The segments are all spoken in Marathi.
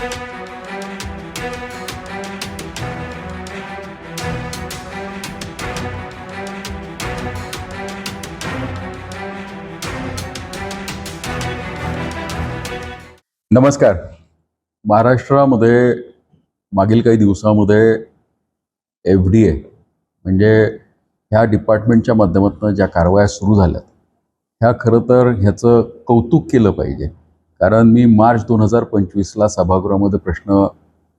नमस्कार. महाराष्ट्रामध्ये मागील काही दिवसामध्ये FDA म्हणजे ह्या डिपार्टमेंटच्या माध्यमातून ज्या कारवाया सुरू झाल्यात, ह्या खरं तर ह्याचं कौतुक केलं पाहिजे. कारण मी मार्च 2025ला सभागृहामध्ये प्रश्न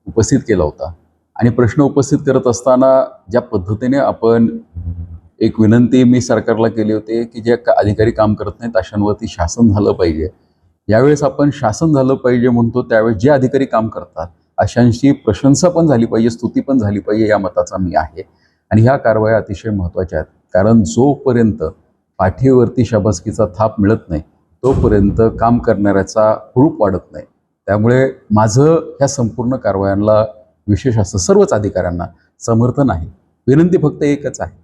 उपस्थित केला होता आणि प्रश्न उपस्थित करत असताना ज्या पद्धतीने आपण एक विनंती मी सरकारला केली होती की जे अधिकारी काम करत नाहीत अशांवरती शासन झालं पाहिजे. यावेळेस आपण शासन झालं पाहिजे म्हणतो, त्यावेळेस जे अधिकारी काम करतात अशांची प्रशंसा पण झाली पाहिजे, स्तुती पण झाली पाहिजे, या मताचा मी आहे. आणि ह्या कारवाया अतिशय महत्त्वाच्या आहेत. कारण जोपर्यंत पाठीवरती शाबासकीचा थाप मिळत नाही तोपर्यंत काम करणाऱ्याचा हुरूप वाढत नाही. त्यामुळे माझं ह्या संपूर्ण कारवायांना विशेष असं सर्वच अधिकाऱ्यांना समर्थन आहे. विनंती फक्त एकच आहे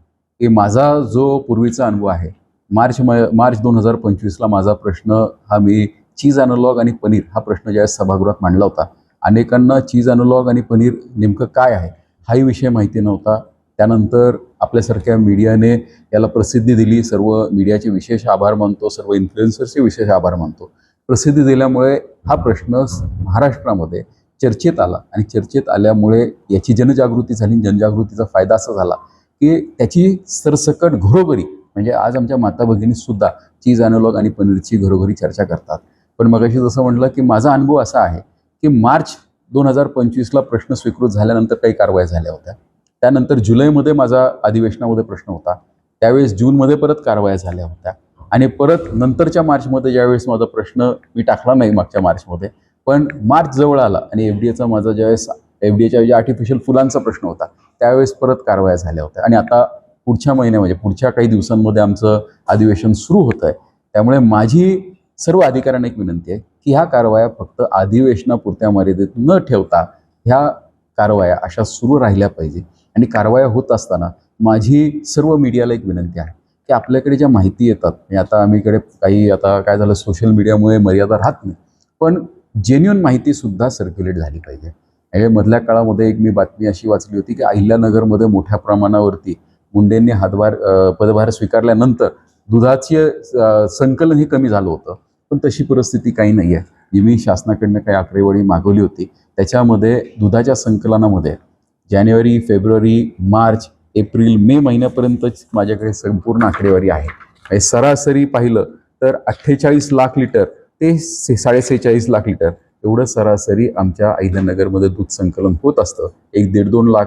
की माझा जो पूर्वीचा अनुभव आहे, मार्च 2025ला माझा प्रश्न हा मी चीज अॅनालॉग आणि पनीर हा प्रश्न ज्यावेळेस सभागृहात मांडला होता, अनेकांना चीज अॅनालॉग आणि पनीर नेमकं काय आहे हाही विषय माहिती नव्हता. त्यानंतर आपल्यासारख्या मीडियाने याला प्रसिद्धी दिली. सर्व मीडियाचे विशेष आभार मानतो, सर्व इन्फ्लुएन्सर्सचे विशेष आभार मानतो. प्रसिद्धी दिल्यामुळे हा प्रश्न महाराष्ट्रामध्ये चर्चेत आला आणि चर्चेत आल्यामुळे याची जनजागृती झाली. जनजागृतीचा फायदा असा झाला की त्याची सरसकट घरोघरी, म्हणजे आज आमच्या माता भगिनीसुद्धा चीज अॅनालॉग आणि पनीरची घरोघरी चर्चा करतात. पण मगाशी जसं म्हटलं की माझा अनुभव असा आहे की मार्च 2025ला प्रश्न स्वीकृत झाल्यानंतर काही कारवाया झाल्या होत्या. त्यानंतर जुलैमध्ये माझा अधिवेशनामध्ये प्रश्न होता, त्यावेळेस जूनमध्ये परत कारवाया झाल्या होत्या आणि परत नंतरच्या मार्चमध्ये ज्यावेळेस माझा प्रश्न मी टाकला नाही मागच्या मार्चमध्ये, पण मार्च जवळ आला आणि FDAचा माझा ज्यावेळेस FDAच्या ज्या आर्टिफिशियल फुलांचा प्रश्न होता त्यावेळेस परत कारवाया झाल्या होत्या. आणि आता पुढच्या महिन्यामध्ये, पुढच्या काही दिवसांमध्ये आमचं अधिवेशन सुरू होतं आहे. त्यामुळे माझी सर्व अधिकाऱ्यांना एक विनंती आहे की ह्या कारवाया फक्त अधिवेशनापुरत्या मर्यादित न ठेवता ह्या कारवाया अशा सुरू राहिल्या पाहिजे. आणि कारवाया होत असताना माझी सर्व मीडियाला एक विनंती आहे की आपल्याकडे ज्या माहिती येतात, म्हणजे आता आम्हीकडे काही आता काय झालं, सोशल मीडियामुळे मर्यादा राहत नाही, पण जेन्युइन माहितीसुद्धा सर्क्युलेट झाली पाहिजे. म्हणजे मधल्या काळामध्ये एक मी बातमी अशी वाचली होती की अहिल्यानगरमध्ये मोठ्या प्रमाणावरती मुंडेंनी पदभार स्वीकारल्यानंतर दुधाचे संकलन हे कमी झालं होतं. पण तशी परिस्थिती काही नाही आहे. जी मी शासनाकडनं काही आकडेवारी मागवली होती त्याच्यामध्ये दुधाच्या संकलनामध्ये जानेवारी, फेब्रुवारी, मार्च, एप्रिल, मे महिन्यापर्यंतच माझ्याकडे संपूर्ण आकडेवारी आहे. सरासरी पाहिलं तर 48 लाख लिटर ते 46.5 लाख लिटर एवढं सरासरी आमच्या अहिल्यानगरमध्ये दूध संकलन होत असतं. 1-1.5-2 लाख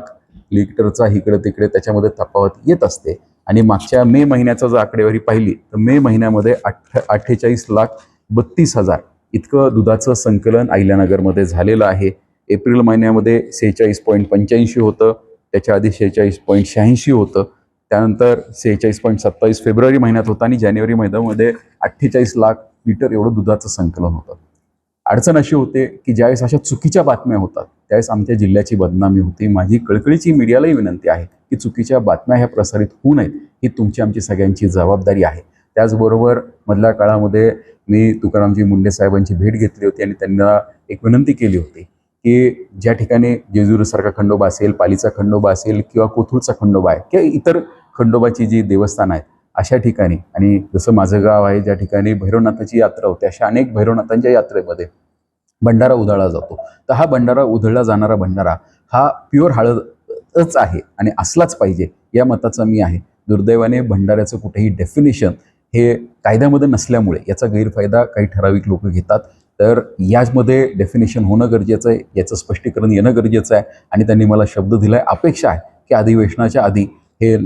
लिटरचा इकडे तिकडे त्याच्यामध्ये तफावत येत असते. आणि मागच्या मे महिन्याचा जर आकडेवारी पाहिली तर मे महिन्यामध्ये 48,32,000 इतकं दुधाचं संकलन अहिल्यानगरमध्ये झालेलं आहे. एप्रिल महिन्यामध्ये 46.85 होतं, त्याच्या आधी 46.86 होतं, त्यानंतर 46.27 फेब्रुवारी महिन्यात होतं आणि जानेवारी महिन्यामध्ये 48 लाख लिटर एवढं दुधाचं संकलन होतं. अडचण अशी होते की ज्यावेळेस अशा चुकीच्या बातम्या होतात त्यावेळेस आमच्या जिल्ह्याची बदनामी होती. माझी कळकळीची मीडियालाही विनंती आहे की चुकीच्या बातम्या ह्या प्रसारित होऊ नयेत, ही तुमची आमची सगळ्यांची जबाबदारी आहे. त्याचबरोबर मधल्या काळामध्ये मी तुकारामजी मुंडे साहेबांची भेट घेतली होती आणि त्यांना एक विनंती केली होती की ज्या ठिकाणी जेजुरीसारखा खंडोबा असेल, पालीचा खंडोबा असेल किंवा कोथरूडचा खंडोबा आहे किंवा इतर खंडोबाची जी देवस्थान आहेत अशा ठिकाणी, आणि जसं माझं गाव आहे ज्या ठिकाणी भैरवनाथाची यात्रा होते, अशा अनेक भैरवनाथांच्या यात्रेमध्ये भंडारा उधळला जातो. तर हा भंडारा उधळला जाणारा भंडारा हा प्युअर हळदच आहे आणि असलाच पाहिजे या मताचा मी आहे. दुर्दैवाने भंडाऱ्याचं कुठेही डेफिनेशन हे कायद्यामध्ये नसल्यामुळे याचा गैरफायदा काही ठराविक लोक घेतात. तर यामध्ये डेफिनेशन होणं गरजेचं आहे, याचं स्पष्टीकरण येणं गरजेचं आहे. आणि त्यांनी मला शब्द दिला आहे, अपेक्षा आहे की अधिवेशनाच्या आधी हे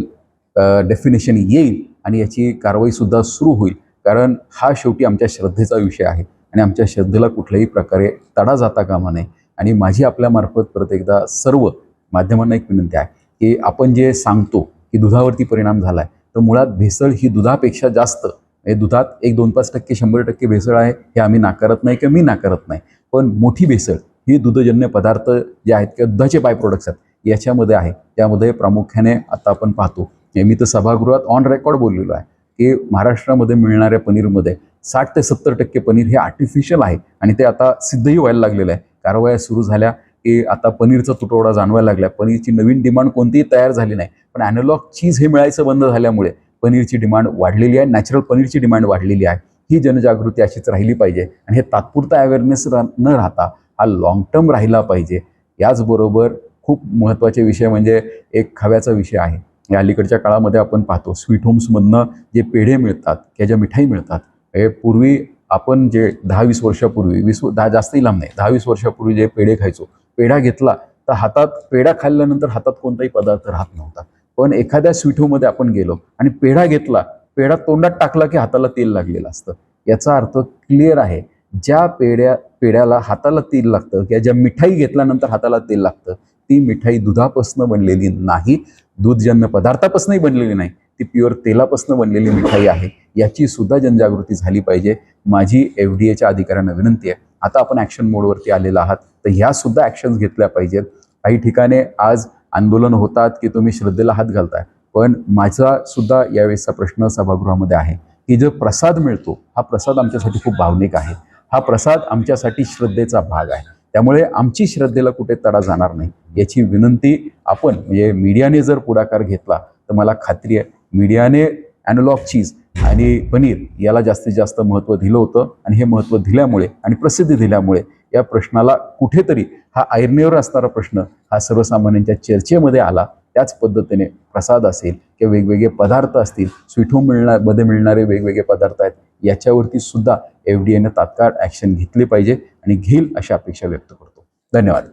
डेफिनेशन येईल आणि याची कारवाईसुद्धा सुरू होईल. कारण हा शेवटी आमच्या श्रद्धेचा विषय आहे आणि आमच्या श्रद्धेला कुठल्याही प्रकारे तडा जाता कामा नये. आणि माझी आपल्यामार्फत परत एकदा सर्व माध्यमांना एक विनंती आहे की आपण जे सांगतो की दुधावरती परिणाम झाला आहे, तर मुळात भेसळ ही दुधापेक्षा जास्त, म्हणजे दुधात 1-2-5%, 100% भेसळ आहे हे आम्ही नाकारत नाही किंवा मी नाकारत नाही. पण मोठी भेसळ ही दुधजन्य पदार्थ जे आहेत किंवा दुधाचे बाय प्रोडक्ट्स आहेत याच्यामध्ये आहे. त्यामध्ये प्रामुख्याने आता आपण पाहतो, मी तर सभागृहात ऑन रेकॉर्ड बोललेलो आहे की महाराष्ट्रामध्ये मिळणाऱ्या पनीरमध्ये 60 ते 70% पनीर हे आर्टिफिशियल आहे आणि ते आता सिद्धही व्हायला लागलेलं आहे. कारवाया सुरू झाल्या की आता पनीरचा तुटवडा जाणवायला लागला. पनीरची नवीन डिमांड कोणतीही तयार झाली नाही, पण ॲनालॉग चीज हे मिळायचं बंद झाल्यामुळे पनीरची डिमांड वाढलेली आहे, नॅचरल पनीरची डिमांड वाढलेली आहे. ही जनजागृती अशीच राहिली पाहिजे आणि हे तात्पुरता अवेअरनेस न राहता हा लॉंग टर्म राहिला पाहिजे. याचबरोबर खूप महत्त्वाचे विषय म्हणजे एक खव्याचा विषय आहे. या अलीकडच्या काळामध्ये आपण पाहतो स्वीट होम्समधनं जे पेढे मिळतात किंवा ज्या मिठाई मिळतात, हे पूर्वी आपण जे 10-20 वर्षापूर्वी, 10 जास्तही लांब नाही, 10-20 वर्षापूर्वी जे पेढे खायचो, पेढा घेतला तर हातात पेढा खाल्ल्यानंतर हातात कोणताही पदार्थ राहत नव्हता. पण एखाद्या स्वीट होममध्ये आपण गेलो आणि पेढा घेतला, पेढा तोंडात टाकला की हाताला तेल लागलेलं असतं. याचा अर्थ क्लिअर आहे, ज्या पेढ्याला हाताला तेल लागतं किंवा ज्या मिठाई घेतल्यानंतर हाताला तेल लागतं, ती मिठाई दुधापासून बनलेली नाही, दूधजन्य पदार्थापासूनही बनलेली नाही, ती प्युअर तेलापासून बनलेली मिठाई आहे. याची सुद्धा जनजागृती झाली पाहिजे. माझी FDA अधिकाऱ्यांना विनंती आहे, आता आपण ॲक्शन मोडवरती आलेला आहात, तर ह्या सुद्धा ॲक्शन्स घेतल्या पाहिजेत. काही ठिकाणी आज आंदोलन होतात की तुम्ही श्रद्धेला हात घालताय, पण माझा सुद्धा यावेळेसचा प्रश्न सभागृहामध्ये आहे की जो प्रसाद मिळतो, हा प्रसाद आमच्यासाठी खूप भावनिक आहे. हा प्रसाद आमच्यासाठी श्रद्धेचा भाग आहे. त्यामुळे आमची श्रद्धेला कुठे तडा जाणार नाही, याची विनंती आपण म्हणजे मीडियाने जर पुढाकार घेतला तर मला खात्री आहे मीडियाने ॲनालॉग चीज आणि पनीर याला जास्तीत जास्त महत्त्व दिलं होतं आणि हे महत्त्व दिल्यामुळे आणि प्रसिद्धी दिल्यामुळे या प्रश्नाला कुठेतरी हा ऐरणीवर असणारा प्रश्न हा सर्वसामान्यांच्या चर्चेमध्ये आला. त्याच पद्धतीने प्रसाद असेल किंवा वेगवेगळे पदार्थ असतील, स्वीट होम मध्ये मिळणारे वेगवेगळे पदार्थ आहेत, याच्यावरती सुद्धा FDAने तात्काळ ॲक्शन घेतली पाहिजे आणि घेईल अशी अपेक्षा व्यक्त करतो. धन्यवाद.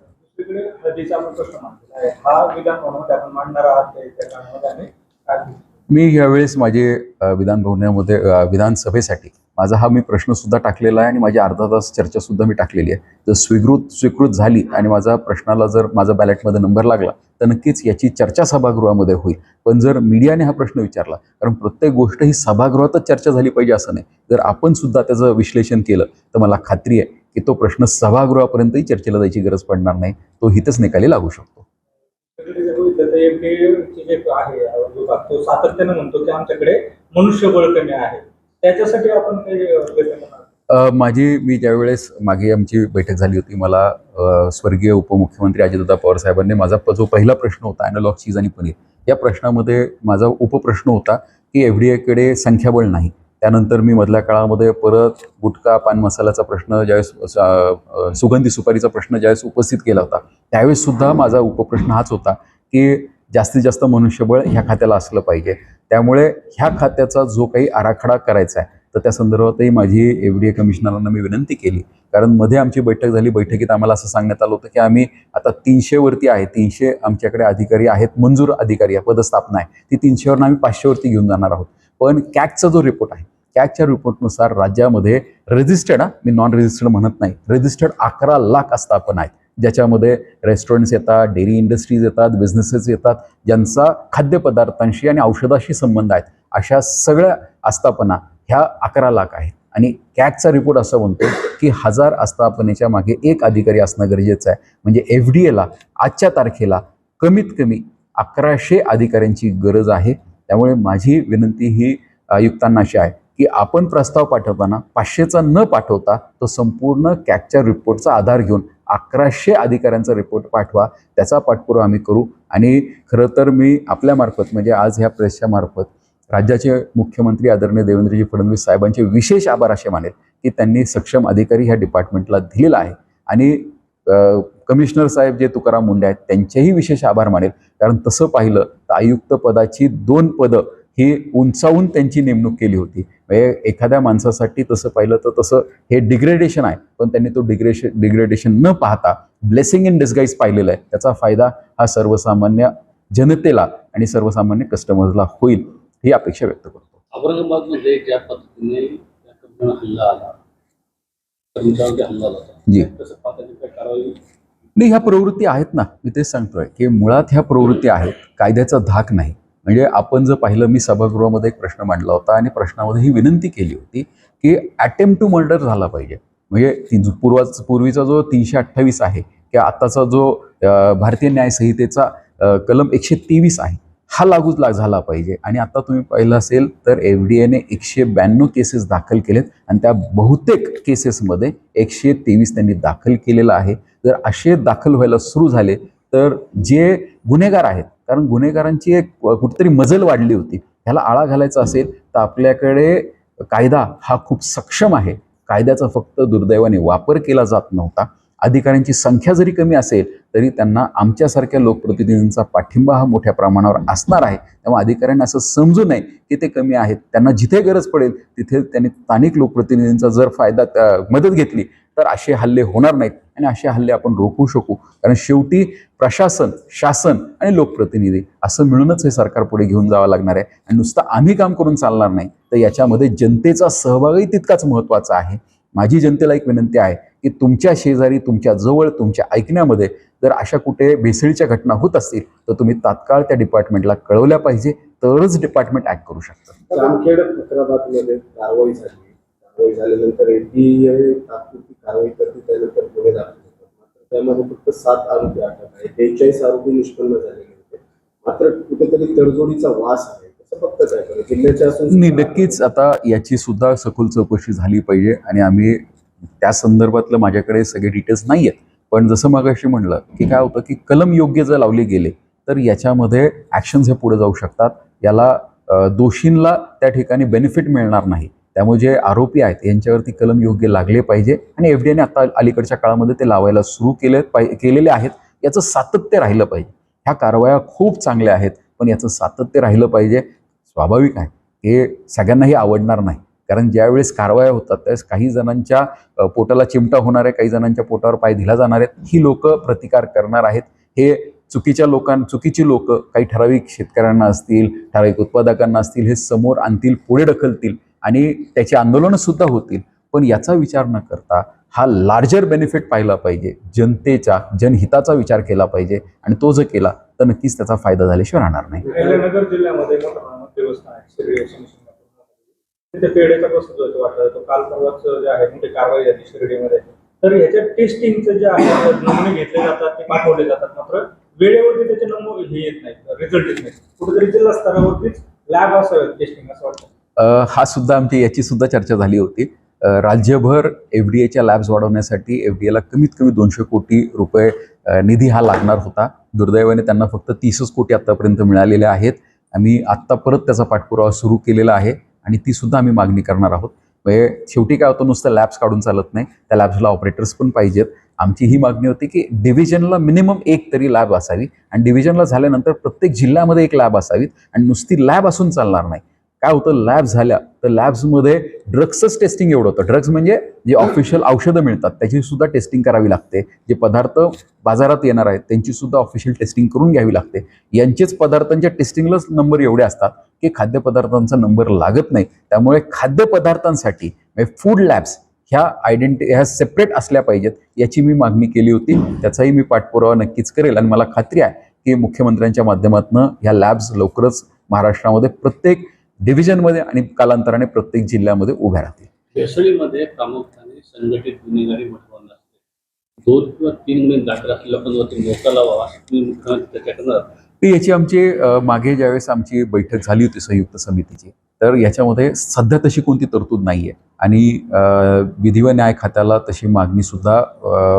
मी यावेळेस माझे विधान भवनामध्ये विधानसभेसाठी माझा हा मी प्रश्नसुद्धा टाकलेला आहे आणि माझी अर्धा तास चर्चासुद्धा मी टाकलेली आहे. जर स्वीकृत झाली आणि माझा प्रश्नाला जर माझा बॅलेटमध्ये नंबर लागला तर नक्कीच याची चर्चा सभागृहामध्ये होईल. पण जर मीडियाने हा प्रश्न विचारला, कारण प्रत्येक गोष्ट ही सभागृहातच चर्चा झाली पाहिजे असं नाही, जर आपण सुद्धा त्याचं विश्लेषण केलं तर मला खात्री आहे की तो प्रश्न सभागृहापर्यंतही चर्चेला जायची गरज पडणार नाही, तो हितच निकाली लागू शकतो. तो सातत्याने म्हणतो की आमच्याकडे मनुष्यबळ कमी आहे, त्याच्यासाठी आपण मी ज्यावेळेस मागे आमची बैठक झाली होती, मला स्वर्गीय उपमुख्यमंत्री अजितदादा पवार साहेबांनी माझा जो पहिला प्रश्न होता ॲनालॉग चीज आणि पनीर, या प्रश्नामध्ये माझा उपप्रश्न होता की FDAकडे संख्याबळ नाही. त्यानंतर मी मधल्या काळामध्ये परत गुटखा पान मसाल्याचा प्रश्न ज्यावेळेस सुगंधी सुपारीचा प्रश्न ज्यावेळेस उपस्थित केला होता, त्यावेळेस सुद्धा माझा उपप्रश्न हाच होता की जास्तीत जास्त मनुष्यबळ ह्या खात्याला असलं पाहिजे. त्यामुळे ह्या खात्याचा जो काही आराखडा करायचा आहे तर त्या संदर्भातही माझी FDA कमिशनरांना मी विनंती केली. कारण मध्ये आमची बैठक झाली, बैठकीत आम्हाला असं सांगण्यात आलं होतं की आम्ही आता 300 आहे, 300 आमच्याकडे अधिकारी आहेत, मंजूर अधिकारी आहे, पदस्थापना आहे, ती 300वरून आम्ही 500वरती घेऊन जाणार आहोत. पण कॅगचा जो रिपोर्ट आहे, कॅगच्या रिपोर्टनुसार राज्यामध्ये रजिस्टर्ड, मी नॉन रजिस्टर्ड म्हणत नाही, रजिस्टर्ड 11 लाख आस्थापना आहेत, ज्याच्यामध्ये रेस्टॉरंट्स येतात, डेअरी इंडस्ट्रीज येतात, बिझनेसेस येतात, ज्यांचा खाद्यपदार्थांशी आणि औषधाशी संबंध आहेत. अशा सगळ्या आस्थापना ह्या 11 लाख आहेत आणि कॅगचा रिपोर्ट असं म्हणतो की 1000 आस्थापनेच्या मागे एक अधिकारी असणं गरजेचं आहे. म्हणजे FDAला आजच्या तारखेला कमीत कमी 1100 अधिकाऱ्यांची गरज आहे. त्यामुळे माझी विनंती ही आयुक्तांना अशी आहे की आपण प्रस्ताव पाठवताना 500चा न पाठवता तो संपूर्ण कॅगच्या रिपोर्टचा आधार घेऊन 1100 अधिकाऱ्यांचा रिपोर्ट पाठवा. त्याचा पाठपुरावा आम्ही करू. आणि खरं तर मी आपल्यामार्फत म्हणजे आज ह्या प्रेसच्या मार्फत राज्याचे मुख्यमंत्री आदरणीय देवेंद्रजी फडणवीस साहेबांचे विशेष आभार असे मानेल की त्यांनी सक्षम अधिकारी ह्या डिपार्टमेंटला दिलेला आहे. आणि कमिशनर साहेब जे तुकाराम मुंडे आहेत त्यांचेही विशेष आभार मानेल. कारण तसं पाहिलं तर आयुक्त पदाची 2 पदं ही उंचावून त्यांची नेमणूक केली होती. म्हणजे एखाद्या माणसासाठी तसं पाहिलं तर तसं हे डिग्रेडेशन आहे, पण त्यांनी तो डिग्रेडेशन न पाहता ब्लेसिंग इन डिस्गाईज पाहिलेला आहे. त्याचा फायदा हा सर्वसामान्य जनतेला आणि सर्वसामान्य कस्टमर्सला होईल ही अपेक्षा व्यक्त करतो. औरंगाबादमध्ये ज्या पद्धतीने हल्ला आला, हल्ला झाला जी, नाही, ह्या प्रवृत्ती आहेत ना, मी तेच सांगतोय की मुळात ह्या प्रवृत्ती आहेत, कायद्याचा धाक नाही. म्हणजे आपण जर पाहिलं, मी सभागृहामध्ये एक प्रश्न मांडला होता आणि प्रश्नामध्ये ही विनंती केली होती की अटेम्प्ट टू मर्डर झाला पाहिजे. म्हणजे पूर्वीचा जो 328 आहे किंवा आत्ताचा जो भारतीय न्याय संहितेचा कलम 123 आहे, हा झाला पाहिजे. आणि आता तुम्ही पाहिलं असेल तर FDAने 192 केसेस दाखल केलेत आणि त्या बहुतेक केसेसमध्ये 123 त्यांनी दाखल केलेलं आहे. जर असे दाखल व्हायला सुरू झाले तर जे गुन्हेगार आहेत, कारण गुन्हेगारांची एक कुठेतरी मजल वाढली होती, ह्याला आळा घालायचा असेल तर आपल्याकडे कायदा हा खूप सक्षम आहे. कायद्याचा फक्त दुर्दैवाने वापर केला जात नव्हता. अधिकाऱ्यांची संख्या जरी कमी असेल तरी त्यांना आमच्यासारख्या लोकप्रतिनिधींचा पाठिंबा हा मोठ्या प्रमाणावर असणार आहे. त्यामुळे अधिकाऱ्यांना असं समजू नये की ते कमी आहेत. त्यांना जिथे गरज पडेल तिथे त्यांनी स्थानिक लोकप्रतिनिधींचा जर मदत घेतली तर असे हल्ले होणार नाहीत आणि असे हल्ले आपण रोखू शकू. कारण शेवटी प्रशासन, शासन आणि लोकप्रतिनिधी असं मिळूनच हे सरकार पुढे घेऊन जावं लागणार आहे. आणि नुसतं आम्ही काम करून चालणार नाही, तर याच्यामध्ये जनतेचा सहभागही तितकाच महत्त्वाचा आहे. माझी जनतेला एक विनंती आहे की तुमच्या शेजारी, तुमच्या जवळ, तुमच्या ऐकण्यामध्ये जर अशा कुठे भेसळीच्या घटना होत असतील तर तुम्ही तात्काळ त्या डिपार्टमेंटला कळवल्या पाहिजे, तरच डिपार्टमेंट ॲक्ट करू शकतं. जामखेड फकराबादमध्ये कारवाई झाल्यानंतर एनडीए तात्पुरती कारवाई करते, त्यानंतर गुन्हे दाखल होतात. मात्र त्यामध्ये फक्त 7 आरोपी अटक आहे, 43 आरोपी निष्पन्न झालेले होते. मात्र कुठेतरी तडजोडीचा वास आहे. कसं फक्त काय करू जिल्ह्याच्या असून नक्कीच आता याची सुद्धा सखोल चौकशी झाली पाहिजे आणि आम्ही त्या संदर्भातलं माझ्याकडे सगळे डिटेल्स नाही आहेत. पण जसं मगाशी म्हणलं की काय होतं की कलम योग्य जर लावले गेले तर याच्यामध्ये ॲक्शन्स हे पुढे जाऊ शकतात. याला दोषींना त्या ठिकाणी बेनिफिट मिळणार नाही. त्यामुळे जे आरोपी आहेत यांच्यावरती कलम योग्य लागले पाहिजे आणि FDAने आता अलीकडच्या काळामध्ये ते लावायला सुरू केलेले आहेत. याचं सातत्य राहिलं पाहिजे. ह्या कारवाया खूप चांगल्या आहेत पण याचं सातत्य राहिलं पाहिजे. स्वाभाविक आहे हे सगळ्यांनाही आवडणार नाही, कारण ज्यावेळेस कारवाया होतात त्यावेळेस काही जणांच्या पोटाला चिमटा होणार आहे, काही जणांच्या पोटावर पाय दिला जाणार आहेत. ही लोक प्रतिकार करणार आहेत. हे चुकीची लोक काही ठराविक शेतकऱ्यांना असतील, ठराविक उत्पादकांना असतील, हे समोर आणतील, पुढे ढकलतील आणि त्याची आंदोलनं सुद्धा होतील. पण याचा विचार न करता हा लार्जर बेनिफिट पाहिला पाहिजे, जनतेचा, जनहिताचा विचार केला पाहिजे आणि तो जर केला तर नक्कीच त्याचा फायदा झाल्याशिवाय राहणार नाही. अहिल्यानगर जिल्ह्यामध्ये मोठ्या प्रमाणात देवस्थान आहे, शिर्डी तिथे पेढेचा प्रश्न जो आहे तो वाटला जातो. काल परवाच जे आहे मोठी कारवाई झाली शिर्डीमध्ये. तर ह्याच्या टेस्टिंगचं जे आहे नमुने घेतले जातात, ते पाठवले जातात, मात्र वेळेवरती त्याचे नमुने हे येत नाहीत, रिझल्ट येत नाहीत. कुठेतरी जिल्हा स्तरावरतीच लॅब असावेत टेस्टिंग असं वाटतं. हा सुद्धा याची सुद्धा चर्चा झाली होती. राज्यभर FDAच्या लॅब्स वाढवण्यासाठी FDAला कमीत कमी 200 कोटी रुपये निधी हा लागणार होता. दुर्दैवाने त्यांना फक्त 30 कोटी आत्तापर्यंत मिळालेले आहेत. आम्ही आत्ता परत त्याचा पाठपुरावा सुरू केलेला आहे आणि ती सुद्धा आम्ही मागणी करणार आहोत. म्हणजे शेवटी काय होतं, नुसतं लॅब्स काढून चालत नाही, त्या लॅब्सला ऑपरेटर्स पण पाहिजेत. आमची ही मागणी होती की डिव्हिजनला मिनिमम एक तरी लॅब असावी आणि डिव्हिजनला झाल्यानंतर प्रत्येक जिल्ह्यामध्ये एक लॅब असावीत आणि नुसती लॅब असून चालणार नाही. काय होतं, लॅब झाल्या तर लॅब्समध्ये ड्रग्सच टेस्टिंग एवढं होतं. ड्रग्स म्हणजे जे ऑफिशियल औषधं मिळतात त्याची सुद्धा टेस्टिंग करावी लागते. जे पदार्थ बाजारात येणार आहेत त्यांची सुद्धा ऑफिशियल टेस्टिंग करून घ्यावी लागते. यांचेच पदार्थांच्या टेस्टिंगलाच नंबर एवढे असतात की खाद्यपदार्थांचा नंबर लागत नाही. त्यामुळे खाद्यपदार्थांसाठी फूड लॅब्स ह्या सेपरेट असल्या पाहिजेत, याची मी मागणी केली होती. त्याचाही मी पाठपुरावा नक्कीच करेल आणि मला खात्री आहे की मुख्यमंत्र्यांच्या माध्यमातून ह्या लॅब्स लवकरच महाराष्ट्रामध्ये प्रत्येक डिव्हिजनमध्ये आणि कालांतराने प्रत्येक जिल्ह्यामध्ये उभ्या राहतील. भेसळीमध्ये प्रामुख्याने संघटित गुन्हेगारी महत्त्वाची असते. 2 किंवा 3 गुन्हे दाखल असलेल्या लोकांवरती मोका लावावा तुम्ही मुख्यमंत्री चर्चा करणार. याची आमची मागे ज्यावेळेस आमची बैठक झाली होती संयुक्त समितीची, तर याच्यामध्ये सध्या तशी कोणती तरतूद नाही आहे आणि विधी व न्याय खात्याला तशी मागणीसुद्धा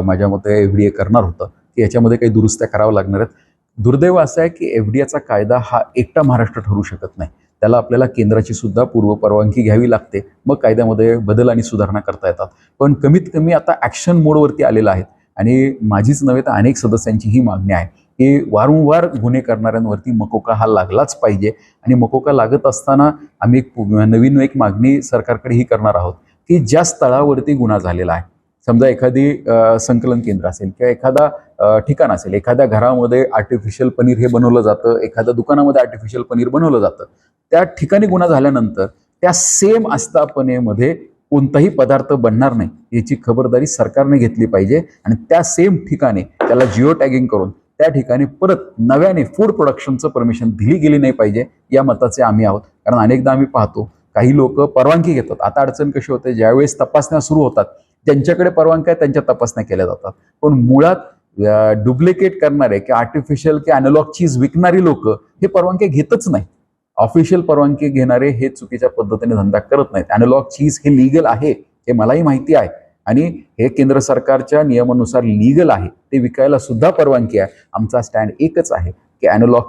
माझ्या मते FDA करणार होतं की याच्यामध्ये काही दुरुस्त्या कराव्या लागणार आहेत. दुर्दैव असं आहे की FDAचा कायदा हा एकटा महाराष्ट्र ठरू शकत नाही. त्याला आपल्याला केंद्राची सुद्धा पूर्वपरवानगी घ्यावी लागते, मग कायद्यामध्ये बदल आणि सुधारणा करता येतात. पण कमीत कमी आता ॲक्शन मोडवरती आलेलं आहे आणि माझीच नव्हे तर अनेक सदस्यांची ही मागणी आहे की वारंवार गुन्हे करणाऱ्यांवरती मकोका हा लागलाच पाहिजे. आणि मकोका लागत असताना आम्ही नवीन एक मागणी सरकारकडे ही करणार आहोत की ज्या स्थळावरती गुन्हा झालेला आहे, समजा एखादी संकलन केंद्र असेल किंवा एखादा ठिकाण असेल, एखाद्या घरामध्ये आर्टिफिशियल पनीर हे बनवलं जातं, एखाद्या दुकानामध्ये आर्टिफिशियल पनीर बनवलं जातं, त्या ठिकाणी गुन्हा झाल्यानंतर त्या सेम आस्थापनेमध्ये कोणताही पदार्थ बनणार नाही याची खबरदारी सरकारने घेतली पाहिजे आणि त्या सेम ठिकाणी त्याला जिओ टॅगिंग करून त्या ठिकाणी परत नव्याने फूड प्रोडक्शनचं परमिशन दिली गेली नाही पाहिजे, या मताचे आम्ही आहोत. कारण अनेकदा आम्ही पाहतो काही लोक परवानगी घेतात. आता अडचण कशी होते, ज्यावेळेस तपासण्या सुरू होतात ज्यांच्याकडे परवानगी आहे त्यांच्या तपासण्या केल्या जातात, पण मुळात डुप्लिकेट करणारे की आर्टिफिशियल की अॅनालॉग चीज विकणारी लोक हे परवानगी घेतच नाही. ऑफिशियल परवानगी घेणारे हे चुकीच्या पद्धतीने धंदा करत नाहीत. अॅनालॉग चीज हे लीगल आहे हे मलाही माहिती आहे आणि हे केंद्र सरकारच्या नियमानुसार लीगल आहे. ते विकायला सुद्धा परवानगी आहे. आमचा स्टँड एकच आहे की अॅनालॉग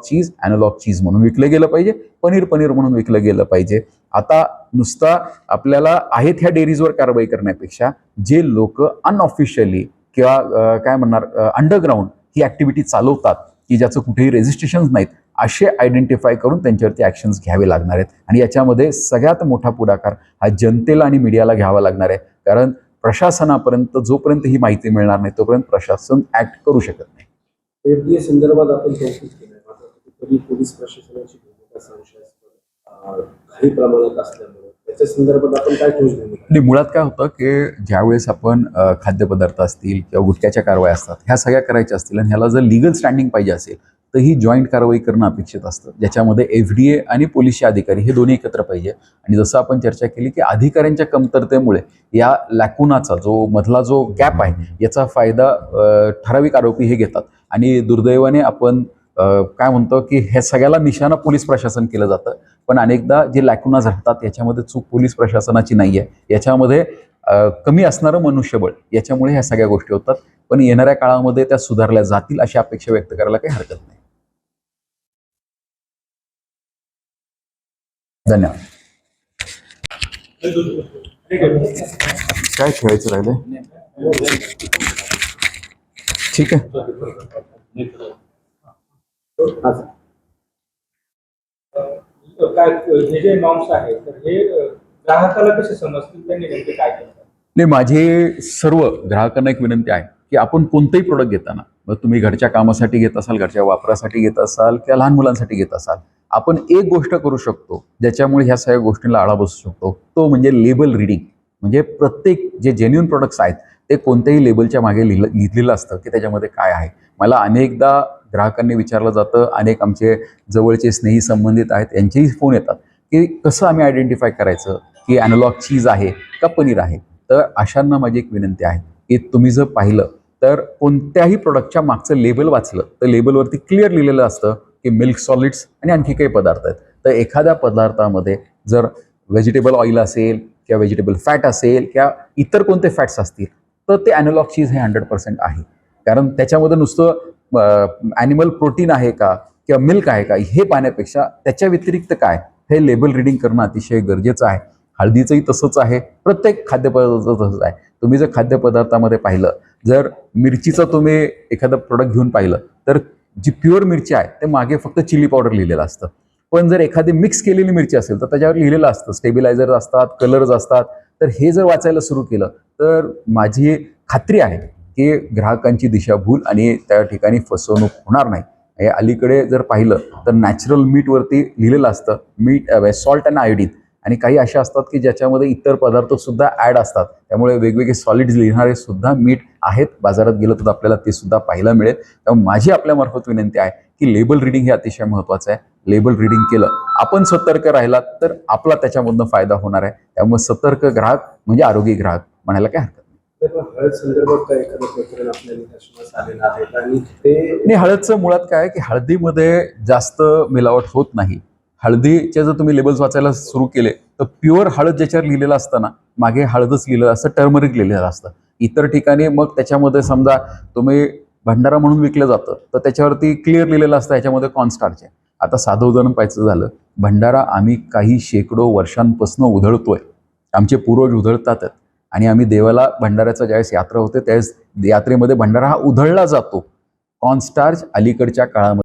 चीज म्हणून विकलं गेलं पाहिजे, पनीर म्हणून विकलं गेलं पाहिजे. आता नुसता आपल्याला आहेत ह्या डेअरीजवर कारवाई करण्यापेक्षा जे लोक अनऑफिशियली किंवा काय म्हणणार अंडरग्राऊंड ही ऍक्टिव्हिटी चालवतात की ज्याचं कुठेही रेजिस्ट्रेशन नाहीत, असे आयडेंटिफाय करून त्यांच्यावरती ऍक्शन्स घ्यावे लागणार आहेत. आणि याच्यामध्ये सगळ्यात मोठा पुढाकार हा जनतेला आणि मीडियाला घ्यावा लागणार आहे. कारण प्रशासनापर्यंत जोपर्यंत ही माहिती मिळणार नाही तोपर्यंत प्रशासन ऍक्ट करू शकत नाही. FDA संदर्भात आपण चौकशी केली, मात्र कधी पोलीस प्रशासनाची भूमिका संशयास्पद काही प्रमाणात असल्यामुळे त्याच्या संदर्भात आपण काय ठोस भूमिका? आणि मुळात काय होतं की ज्यावेळेस आपण खाद्यपदार्थ असतील किंवा गुटख्याच्या कारवाया असतात ह्या सगळ्या करायच्या असतील आणि ह्याला जर लिगल स्टँडिंग पाहिजे असेल तर ही जॉईंट कारवाई करणं अपेक्षित असतं, ज्याच्यामध्ये FDA आणि पोलीसचे अधिकारी हे दोन्ही एकत्र पाहिजे. आणि जसं आपण चर्चा केली की अधिकाऱ्यांच्या कमतरतेमुळे या लॅकुनाचा मधला जो गॅप आहे याचा फायदा ठराविक आरोपी हे घेतात. आणि दुर्दैवाने आपण काय म्हणतो की हे सगळ्याला निशाणा पोलीस प्रशासन केलं जातं, पण अनेकदा जे लॅकुनाज राहतात याच्यामध्ये चूक पोलीस प्रशासनाची नाही आहे, याच्यामध्ये कमी असणारं मनुष्यबळ, याच्यामुळे ह्या सगळ्या गोष्टी होतात. पण येणाऱ्या काळामध्ये त्या सुधारल्या जातील अशी अपेक्षा व्यक्त करायला काही हरकत नाही. धन्यवाद. काय ठेवायचं राहिले? ठीक आहे. काय हे जे नॉर्म्स आहेत तर हे ग्राहकाला कसे समजतील, त्यांनी नेमके काय केलं? नाही, माझी सर्व ग्राहकांना एक विनंती आहे की आपण कोणतेही प्रोडक्ट घेताना, मग तुम्ही घरच्या कामासाठी घेत असाल, घरच्या वापरासाठी घेत असाल किंवा लहान मुलांसाठी घेत असाल, आपण एक गोष्ट करू शकतो ज्याच्यामुळे ह्या सगळ्या गोष्टींना आळा बसू शकतो, तो म्हणजे लेबल रिडिंग. म्हणजे प्रत्येक जे जेन्युइन प्रोडक्ट्स आहेत ते कोणत्याही लेबलच्या मागे लिहिलेलं असतं की त्याच्यामध्ये काय आहे. मला अनेकदा ग्राहकांनी विचारलं जातं, अनेक आमचे जवळचे स्नेही संबंधित आहेत यांचेही फोन येतात की कसं आम्ही आयडेंटिफाय करायचं की अॅनालॉग चीज आहे का पनीर आहे. तर अशांना माझी एक विनंती आहे की तुम्ही जर पाहिलं तर कोणत्याही प्रोडक्टच्या मागचं लेबल वाचलं तर लेबलवरती क्लिअर लिहिलेलं असतं की मिल्क सॉलिड्स आणि आणखी काही पदार्थ आहेत. तर एखाद्या पदार्थामध्ये जर व्हेजिटेबल ऑइल असेल किंवा व्हेजिटेबल फॅट असेल किंवा इतर कोणते फॅट्स असतील तर ते अॅनालॉग चीज हे 100% आहे. कारण त्याच्यामध्ये नुसतं ॲनिमल प्रोटीन आहे का किंवा मिल्क आहे का हे पाहण्यापेक्षा त्याच्या व्यतिरिक्त काय हे लेबल रिडिंग करणं अतिशय गरजेचं आहे. हळदीचंही तसंच आहे, प्रत्येक खाद्यपदार्थ तसंच आहे. तुम्ही जर खाद्यपदार्थामध्ये पाहिलं, जर मिरचीचं तुम्ही एखादं प्रोडक्ट घेऊन पाहिलं तर जी प्युअर मिरची आहे ते मागे फक्त चिली पावडर लिहिलेलं असतं. पण जर एखादी मिक्स केलेली मिरची असेल तर त्याच्यावर लिहिलेलं असतं स्टेबिलायझर असतात, कलर्स असतात. तर हे जर वाचायला सुरू केलं तर माझी खात्री आहे की ग्राहकांची दिशाभूल आणि त्या ठिकाणी फसवणूक होणार नाही. हे अलीकडे जर पाहिलं तर नॅचरल मीटवरती लिहिलेलं असतं मीठ सॉल्ट अँड आयोडीन, आणि काही अशा असतात की ज्याच्यामध्ये इतर पदार्थ सुद्धा ॲड असतात. त्यामुळे वेगवेगळे सॉलिड्स लिहिणारे सुद्धा मीठ आहेत. बाजारात गेलं तर आपल्याला ते सुद्धा पाहायला मिळेल. त्यामुळे माझी आपल्यामार्फत विनंती आहे की लेबल रिडिंग हे अतिशय महत्त्वाचं आहे. लेबल रिडिंग केलं, आपण सतर्क राहिलात तर आपला त्याच्यामधनं फायदा होणार आहे. त्यामुळे सतर्क ग्राहक म्हणजे आरोग्य ग्राहक म्हणायला काय हरकत नाही. हळद संदर्भात काय एखादं प्रकरण आपल्या निदर्शनास आलेलं आहे आणि ते आणि हळदचं मुळात काय आहे की हळदीमध्ये जास्त मिलावट होत नाही. हळदीचे जर तुम्ही लेबल्स वाचायला सुरू केले तर प्युअर हळद ज्याच्यावर लिहिलेलं असतं ना, मागे हळदच लिहिलेलं असतं, टर्मरिक लिहिलेलं असतं. इतर ठिकाणी मग त्याच्यामध्ये समजा तुम्ही भंडारा म्हणून विकलं जातं तर त्याच्यावरती क्लिअर लिहिलेलं असतं ह्याच्यामध्ये कॉर्नस्टार्च आहे. आता साधं उदाहरण पाहायचं झालं, भंडारा आम्ही काही शेकडो वर्षांपासून उधळतोय, आमचे पूर्वज उधळतात आणि आम्ही देवाला भंडाऱ्याचा ज्यावेळेस यात्रा होते त्यावेळेस यात्रेमध्ये भंडारा हा उधळला जातो. कॉर्नस्टार्च अलीकडच्या काळामध्ये